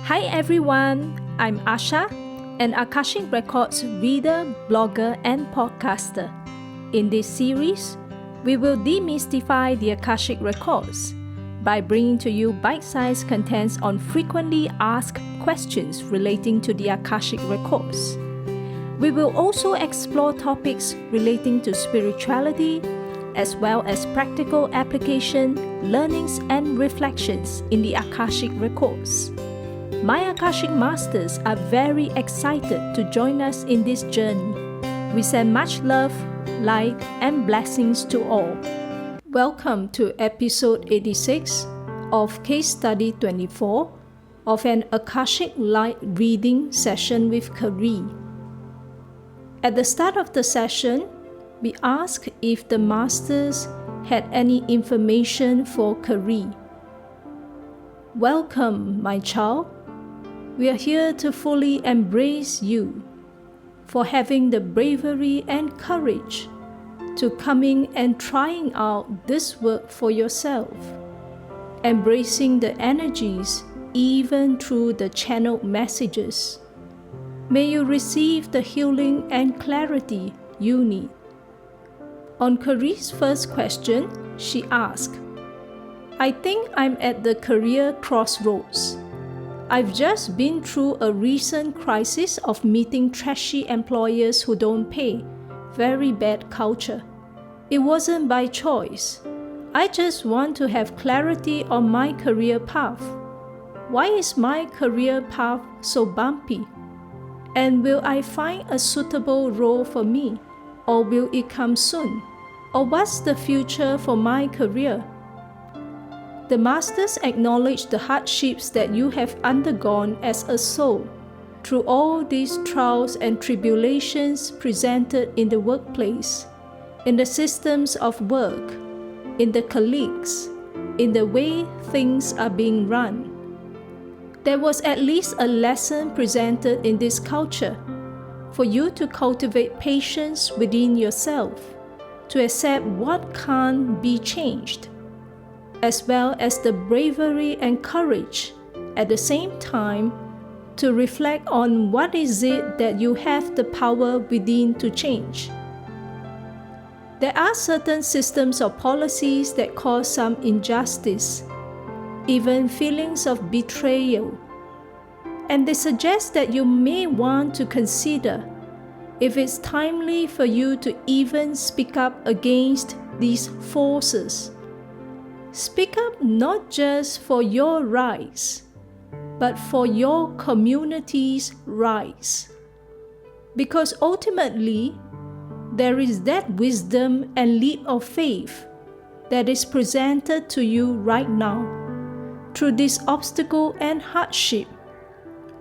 Hi everyone, I'm Asha, an Akashic Records reader, blogger, and podcaster. In this series, we will demystify the Akashic Records by bringing to you bite-sized contents on frequently asked questions relating to the Akashic Records. We will also explore topics relating to spirituality, as well as practical application, learnings, and reflections in the Akashic Records. My Akashic Masters are very excited to join us in this journey. We send much love, light, and blessings to all. Welcome to episode 86 of Case Study 24 of an Akashic Light reading session with Carrie. At the start of the session, we asked if the Masters had any information for Carrie. Welcome, my child. We are here to fully embrace you for having the bravery and courage to coming and trying out this work for yourself, embracing the energies even through the channeled messages. May you receive the healing and clarity you need. On Carrie's first question, she asked, I think I'm at the career crossroads. I've just been through a recent crisis of meeting trashy employers who don't pay. Very bad culture. It wasn't by choice. I just want to have clarity on my career path. Why is my career path so bumpy? And will I find a suitable role for me? Or will it come soon? Or what's the future for my career? The Masters acknowledge the hardships that you have undergone as a soul through all these trials and tribulations presented in the workplace, in the systems of work, in the colleagues, in the way things are being run. There was at least a lesson presented in this culture for you to cultivate patience within yourself, to accept what can't be changed, as well as the bravery and courage at the same time to reflect on what is it that you have the power within to change. There are certain systems or policies that cause some injustice, even feelings of betrayal, and they suggest that you may want to consider if it's timely for you to even speak up against these forces. Speak up not just for your rights, but for your community's rights. Because ultimately, there is that wisdom and leap of faith that is presented to you right now through this obstacle and hardship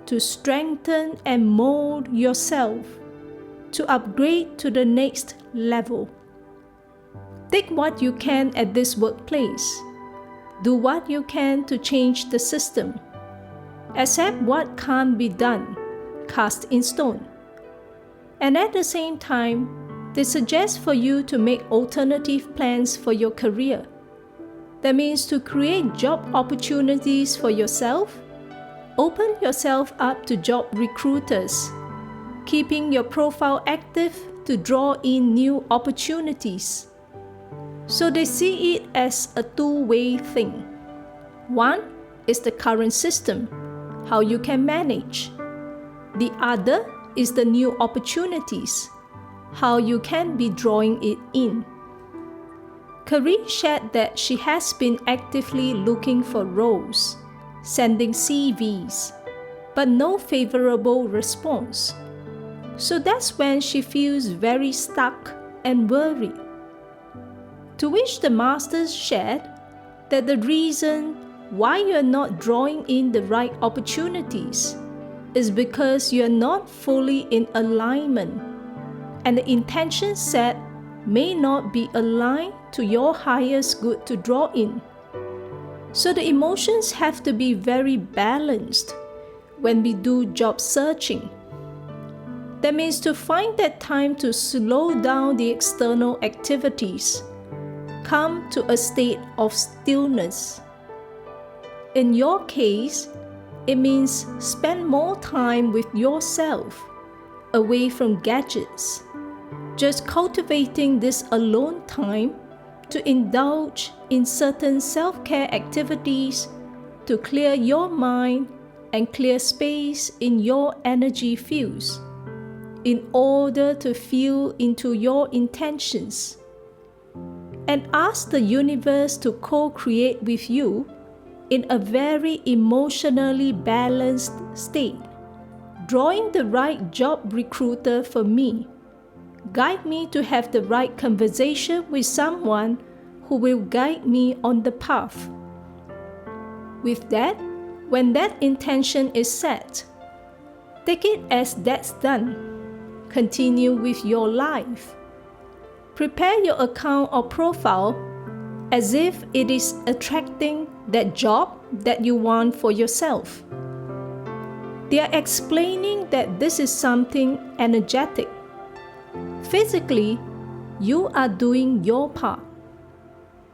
to strengthen and mold yourself to upgrade to the next level. Take what you can at this workplace. Do what you can to change the system. Accept what can't be done, cast in stone. And at the same time, they suggest for you to make alternative plans for your career. That means to create job opportunities for yourself, open yourself up to job recruiters, keeping your profile active to draw in new opportunities. So they see it as a two-way thing. One is the current system, how you can manage. The other is the new opportunities, how you can be drawing it in. Carrie shared that she has been actively looking for roles, sending CVs, but no favorable response. So that's when she feels very stuck and worried. To which the Masters shared that the reason why you are not drawing in the right opportunities is because you are not fully in alignment, and the intention set may not be aligned to your highest good to draw in. So the emotions have to be very balanced when we do job searching. That means to find that time to slow down the external activities, come to a state of stillness. In your case, It means spend more time with yourself, away from gadgets, just cultivating this alone time to indulge in certain self-care activities to clear your mind and clear space in your energy fields in order to feel into your intentions. And ask the universe to co-create with you in a very emotionally balanced state. Drawing the right job recruiter for me. Guide me to have the right conversation with someone who will guide me on the path. With that, when that intention is set, take it as that's done. Continue with your life. Prepare your account or profile as if it is attracting that job that you want for yourself. They are explaining that this is something energetic. Physically, you are doing your part.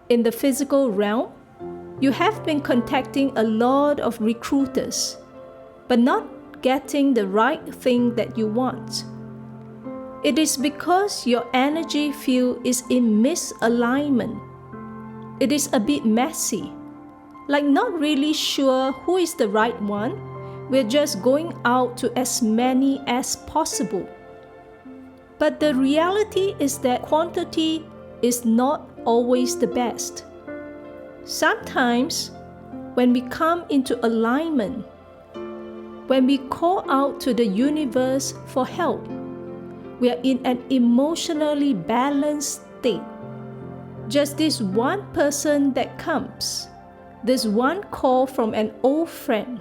In the physical realm, you have been contacting a lot of recruiters, but not getting the right thing that you want. It is because your energy field is in misalignment. It is a bit messy, like not really sure who is the right one. We're just going out to as many as possible. But the reality is that quantity is not always the best. Sometimes, when we come into alignment, when we call out to the universe for help, we are in an emotionally balanced state. Just this one person that comes, this one call from an old friend,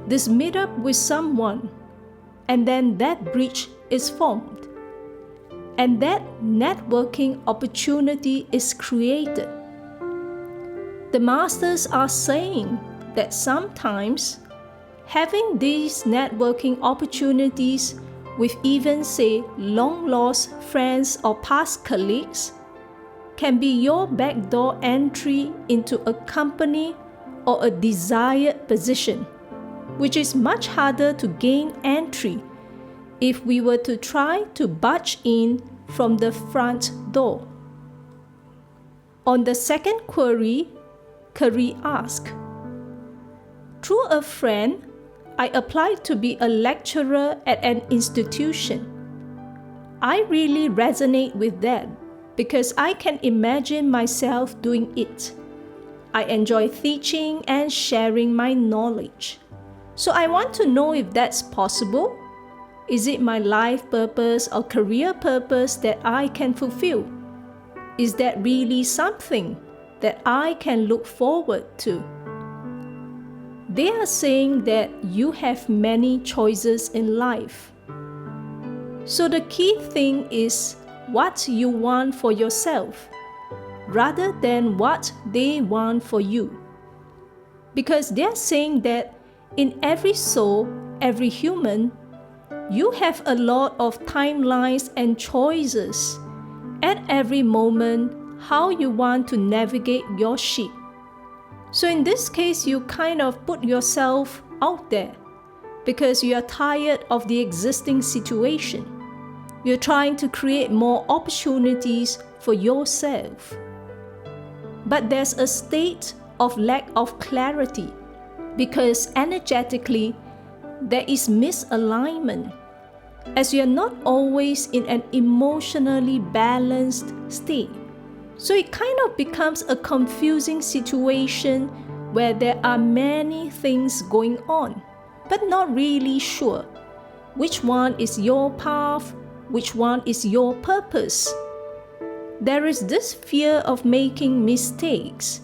this meetup with someone, and then that bridge is formed. And that networking opportunity is created. The masters are saying that sometimes having these networking opportunities with even, say, long-lost friends or past colleagues can be your backdoor entry into a company or a desired position, which is much harder to gain entry if we were to try to barge in from the front door. On the second query, Carrie asked, through a friend, I applied to be a lecturer at an institution. I really resonate with that because I can imagine myself doing it. I enjoy teaching and sharing my knowledge. So I want to know if that's possible. Is it my life purpose or career purpose that I can fulfill? Is that really something that I can look forward to? They are saying that you have many choices in life. So the key thing is what you want for yourself, rather than what they want for you. Because they are saying that in every soul, every human, you have a lot of timelines and choices at every moment how you want to navigate your ship. So in this case, you kind of put yourself out there because you are tired of the existing situation. You're trying to create more opportunities for yourself. But there's a state of lack of clarity because energetically there is misalignment, as you are not always in an emotionally balanced state. So it kind of becomes a confusing situation where there are many things going on, but not really sure which one is your path, which one is your purpose. There is this fear of making mistakes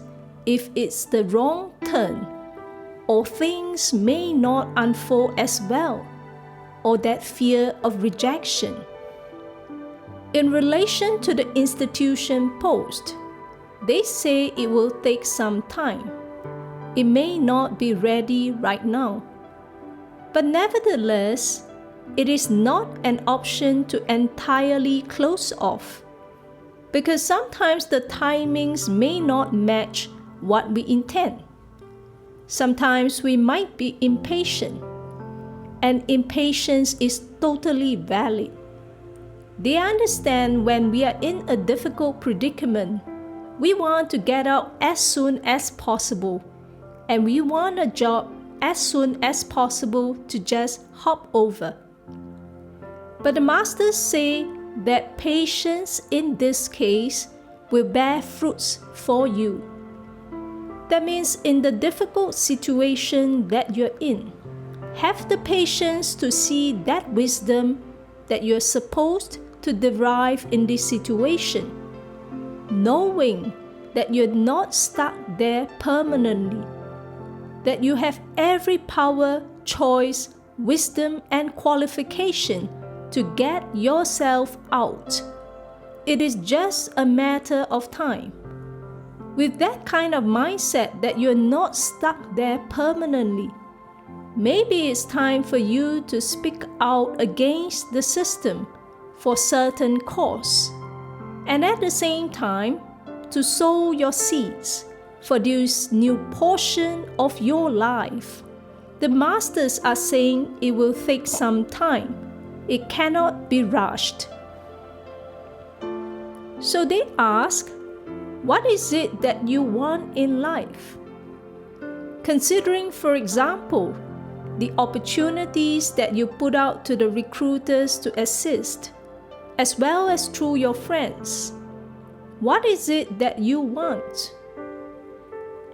if it's the wrong turn, or things may not unfold as well, or that fear of rejection. In relation to the institution post, they say it will take some time. It may not be ready right now. But nevertheless, it is not an option to entirely close off, because sometimes the timings may not match what we intend. Sometimes we might be impatient, and impatience is totally valid. They understand when we are in a difficult predicament, we want to get out as soon as possible, and we want a job as soon as possible to just hop over. But the masters say that patience in this case will bear fruits for you. That means in the difficult situation that you're in, have the patience to see that wisdom that you're supposed to derive in this situation, knowing that you're not stuck there permanently, that you have every power, choice, wisdom, and qualification to get yourself out. It is just a matter of time. With that kind of mindset that you're not stuck there permanently, maybe it's time for you to speak out against the system for certain cause, and at the same time to sow your seeds for this new portion of your life. The masters are saying it will take some time. It cannot be rushed. So they ask, what is it that you want in life? Considering, for example, the opportunities that you put out to the recruiters to assist, as well as through your friends. What is it that you want?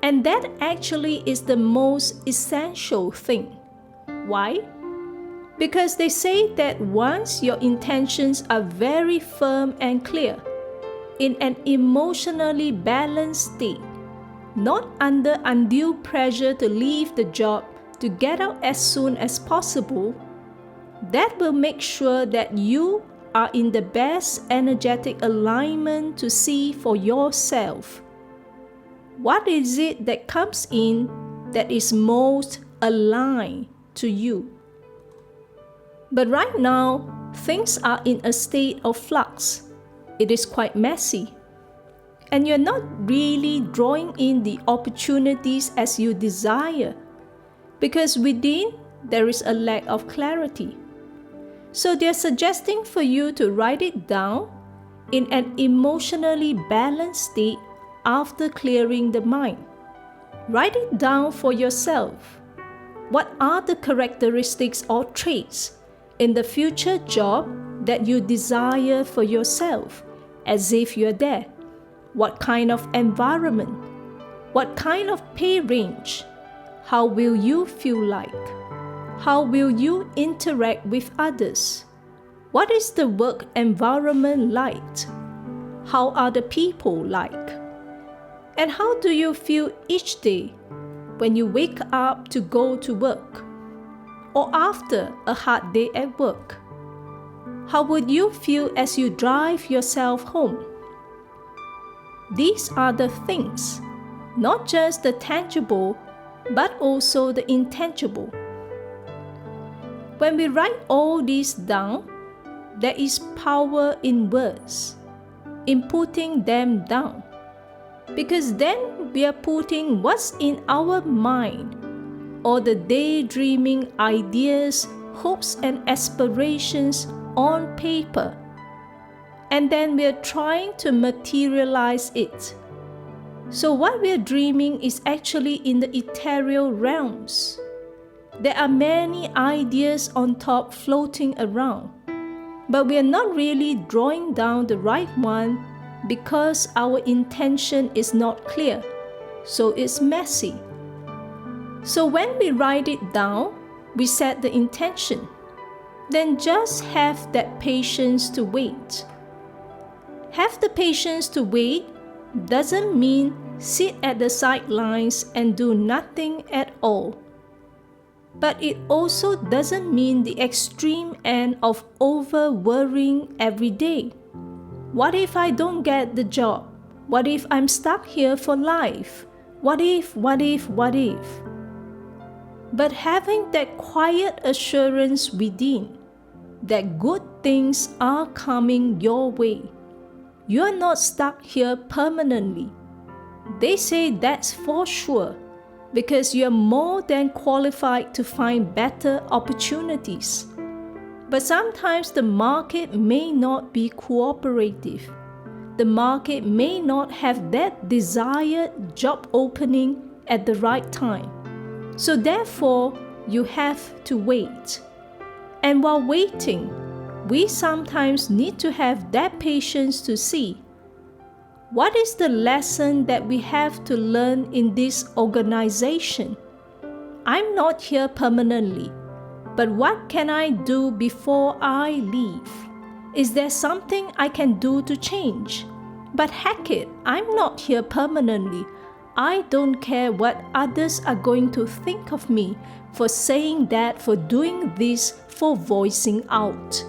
And that actually is the most essential thing. Why? Because they say that once your intentions are very firm and clear, in an emotionally balanced state, not under undue pressure to leave the job to get out as soon as possible, that will make sure that you are in the best energetic alignment to see for yourself. What is it that comes in that is most aligned to you? But right now, things are in a state of flux. It is quite messy. And you're not really drawing in the opportunities as you desire, because within there is a lack of clarity. So they're suggesting for you to write it down in an emotionally balanced state after clearing the mind. Write it down for yourself. What are the characteristics or traits in the future job that you desire for yourself, as if you're there? What kind of environment? What kind of pay range? How will you feel like? How will you interact with others? What is the work environment like? How are the people like? And how do you feel each day when you wake up to go to work, or after a hard day at work? How would you feel as you drive yourself home? These are the things, not just the tangible, but also the intangible. When we write all these down, there is power in words, in putting them down. Because then we are putting what's in our mind, or the daydreaming ideas, hopes, and aspirations on paper. And then we are trying to materialize it. So what we are dreaming is actually in the ethereal realms. There are many ideas on top floating around, but we are not really drawing down the right one because our intention is not clear, so it's messy. So when we write it down, we set the intention. Then just have that patience to wait. Have the patience to wait doesn't mean sit at the sidelines and do nothing at all. But it also doesn't mean the extreme end of over-worrying every day. What if I don't get the job? What if I'm stuck here for life? What if? But having that quiet assurance within that good things are coming your way. You are not stuck here permanently. They say that's for sure. because you are more than qualified to find better opportunities. But sometimes the market may not be cooperative. The market may not have that desired job opening at the right time. So therefore, you have to wait. And while waiting, we sometimes need to have that patience to see what is the lesson that we have to learn in this organization. I'm not here permanently, but what can I do before I leave? Is there something I can do to change? But heck it, I'm not here permanently. I don't care what others are going to think of me for saying that, for doing this, for voicing out.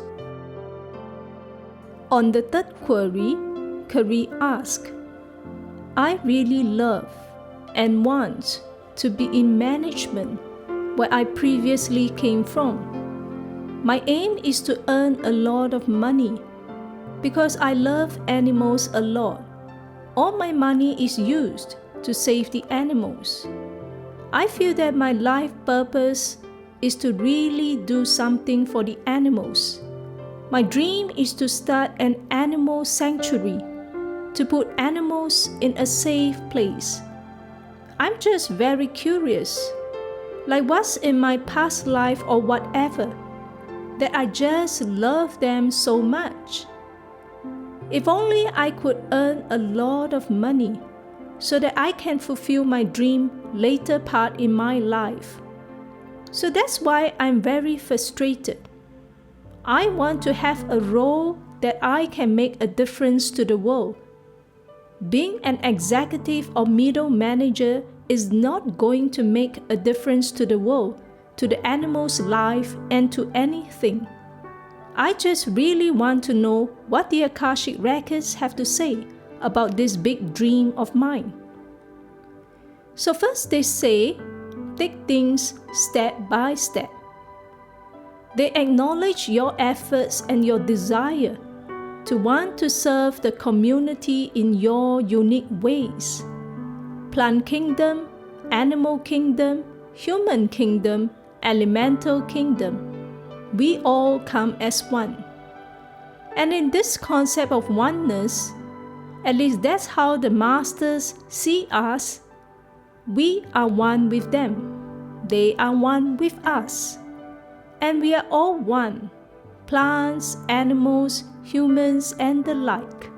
On the third query, Carrie asked, I really love and want to be in management where I previously came from. My aim is to earn a lot of money because I love animals a lot. All my money is used to save the animals. I feel that my life purpose is to really do something for the animals. My dream is to start an animal sanctuary, to put animals in a safe place. I'm just very curious, like what's in my past life or whatever, that I just love them so much. If only I could earn a lot of money so that I can fulfill my dream later part in my life. So that's why I'm very frustrated. I want to have a role that I can make a difference to the world. Being an executive or middle manager is not going to make a difference to the world, to the animal's life, and to anything. I just really want to know what the Akashic Records have to say about this big dream of mine. So first they say, take things step by step. They acknowledge your efforts and your desire to want to serve the community in your unique ways. Plant kingdom, animal kingdom, human kingdom, elemental kingdom. We all come as one. And in this concept of oneness, at least that's how the masters see us. We are one with them. They are one with us. And we are all one. Plants, animals, humans, and the like.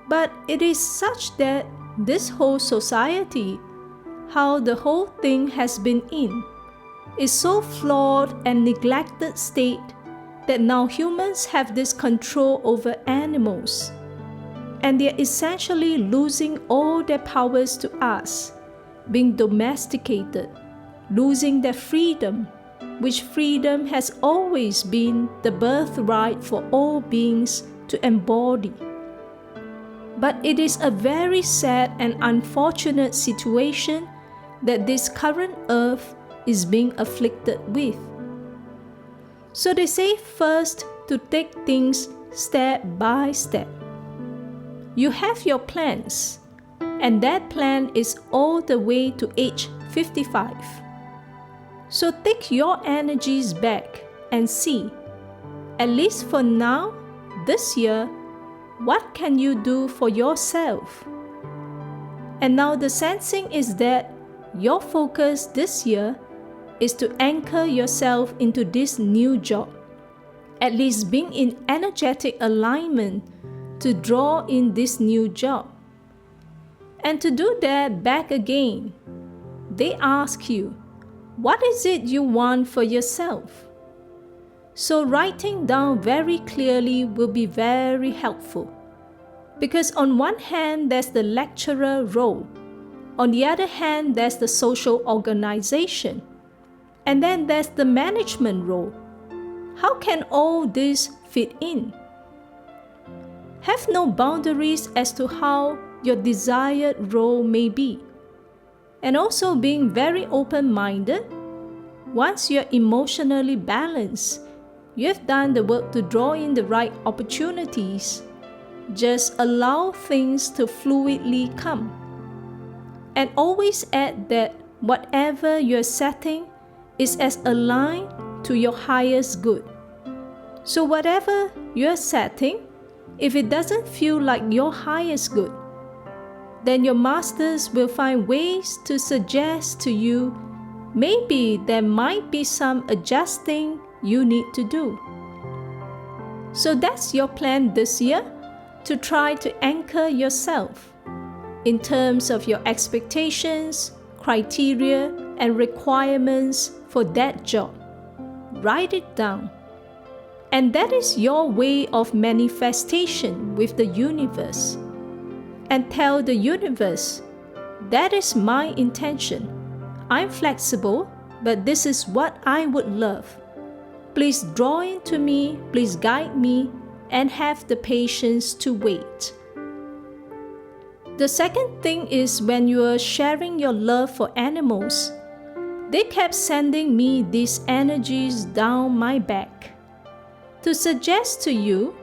But it is such that this whole society, how the whole thing has been in, is so flawed and neglected state that now humans have this control over animals. And they are essentially losing all their powers to us, being domesticated, losing their freedom, which freedom has always been the birthright for all beings to embody. But it is a very sad and unfortunate situation that this current earth is being afflicted with. So they say first to take things step by step. You have your plans, and that plan is all the way to age 55. So take your energies back and see, at least for now, this year, what can you do for yourself? And now the sensing is that your focus this year is to anchor yourself into this new job, at least being in energetic alignment to draw in this new job. And to do that back again, they ask you, what is it you want for yourself? So writing down very clearly will be very helpful. Because on one hand, there's the lecturer role. On the other hand, there's the social organization. And then there's the management role. How can all this fit in? Have no boundaries as to how your desired role may be. And also being very open-minded. Once you're emotionally balanced, you have done the work to draw in the right opportunities. Just allow things to fluidly come. And always add that whatever you're setting is as aligned to your highest good. So whatever you're setting, if it doesn't feel like your highest good, then your masters will find ways to suggest to you maybe there might be some adjusting you need to do. So that's your plan this year, to try to anchor yourself in terms of your expectations, criteria, and requirements for that job. Write it down. And that is your way of manifestation with the universe. And tell the universe, that is my intention. I'm flexible, but this is what I would love. Please draw into me, please guide me, and have the patience to wait. The second thing is when you are sharing your love for animals, they kept sending me these energies down my back to suggest to you,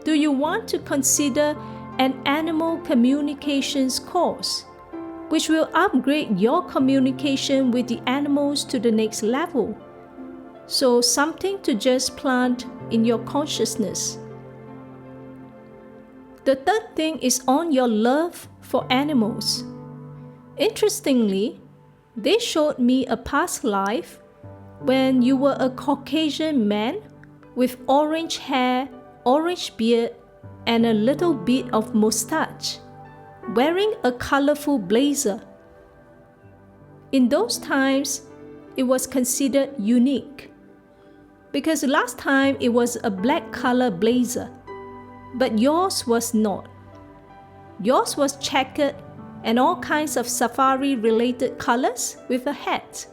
do you want to consider an animal communications course, which will upgrade your communication with the animals to the next level? So something to just plant in your consciousness. The third thing is on your love for animals. Interestingly, they showed me a past life when you were a Caucasian man with orange hair, orange beard, and a little bit of mustache, wearing a colorful blazer. In those times, it was considered unique, because last time it was a black color blazer, but yours was not. Yours was checkered and all kinds of safari-related colors with a hat.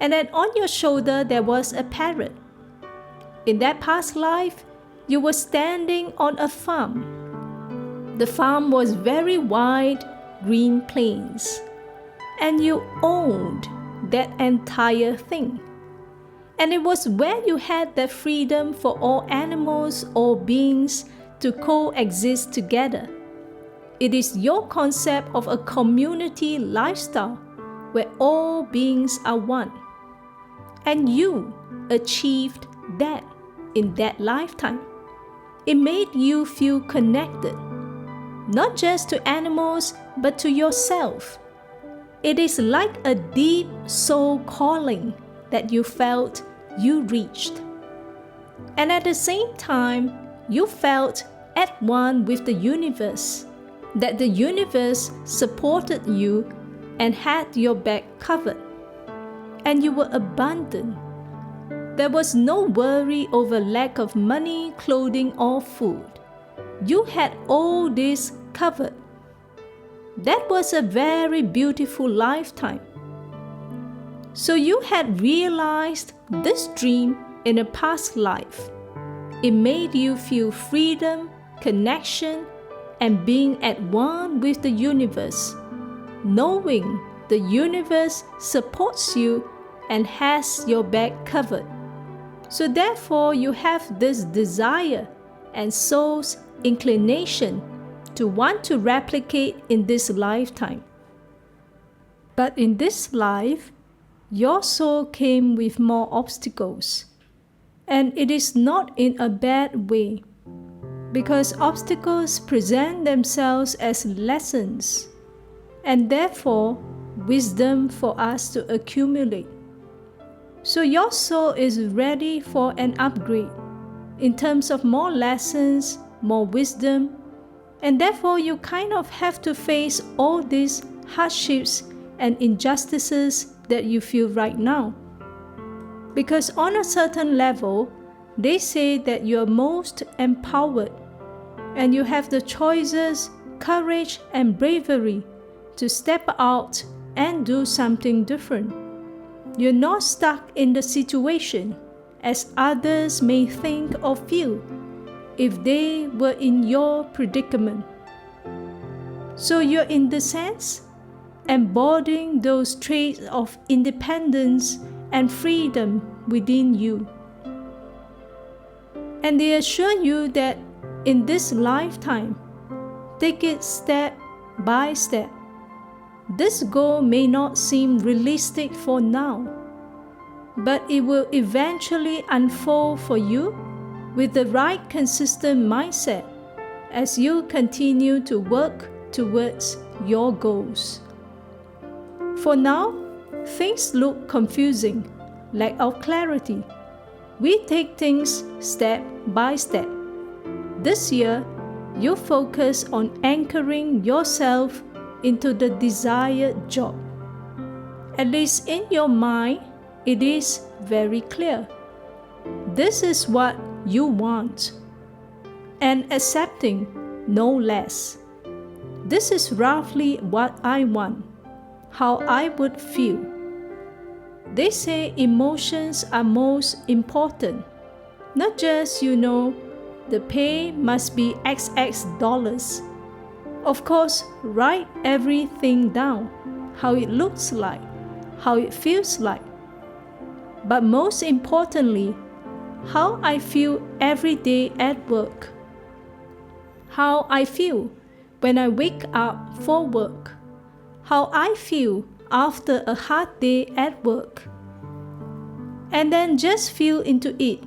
And then on your shoulder there was a parrot. In that past life, you were standing on a farm. The farm was very wide, green plains, and you owned that entire thing. And it was where you had the freedom for all animals or beings to coexist together. It is your concept of a community lifestyle where all beings are one. And you achieved that in that lifetime. It made you feel connected, not just to animals, but to yourself. It is like a deep soul calling that you felt you reached. And at the same time, you felt at one with the universe, that the universe supported you and had your back covered. And you were abundant. There was no worry over lack of money, clothing, or food. You had all this covered. That was a very beautiful lifetime. So you had realized this dream in a past life. It made you feel freedom, connection, and being at one with the universe, knowing the universe supports you and has your back covered. So therefore, you have this desire and soul's inclination to want to replicate in this lifetime. But in this life, your soul came with more obstacles. And it is not in a bad way, because obstacles present themselves as lessons, and therefore wisdom for us to accumulate. So your soul is ready for an upgrade in terms of more lessons, more wisdom, and therefore you kind of have to face all these hardships and injustices that you feel right now. Because on a certain level, they say that you are most empowered and you have the choices, courage, and bravery to step out and do something different. You're not stuck in the situation as others may think or feel if they were in your predicament. So you're in the sense embodying those traits of independence and freedom within you. And they assure you that in this lifetime, take it step by step. This goal may not seem realistic for now, but it will eventually unfold for you with the right consistent mindset as you continue to work towards your goals. For now, things look confusing, lack of clarity. We take things step by step. This year, you focus on anchoring yourself into the desired job. At least in your mind, it is very clear. This is what you want, and accepting no less. This is roughly what I want, how I would feel. They say emotions are most important. Not just, the pay must be XX dollars. Of course, write everything down, how it looks like, how it feels like. But most importantly, how I feel every day at work. How I feel when I wake up for work. How I feel after a hard day at work. And then just feel into it.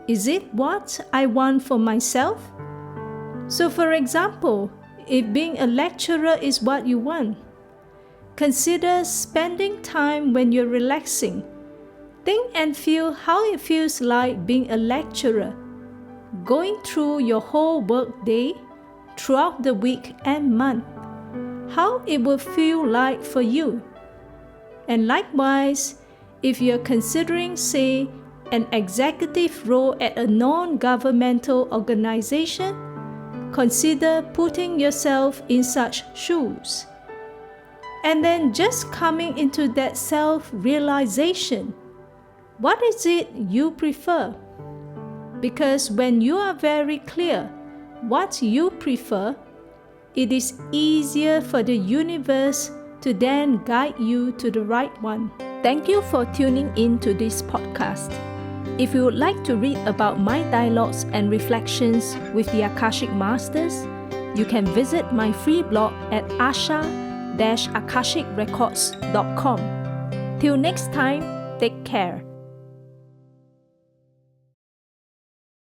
Is it what I want for myself? So for example, if being a lecturer is what you want, consider spending time when you're relaxing. Think and feel how it feels like being a lecturer, going through your whole work day, throughout the week and month, how it will feel like for you. And likewise, if you're considering, say, an executive role at a non-governmental organization, consider putting yourself in such shoes. And then just coming into that self-realization. What is it you prefer? Because when you are very clear what you prefer, it is easier for the universe to then guide you to the right one. Thank you for tuning in to this podcast. If you would like to read about my dialogues and reflections with the Akashic Masters, you can visit my free blog at Asha-AkashicRecords.com. Till next time, take care.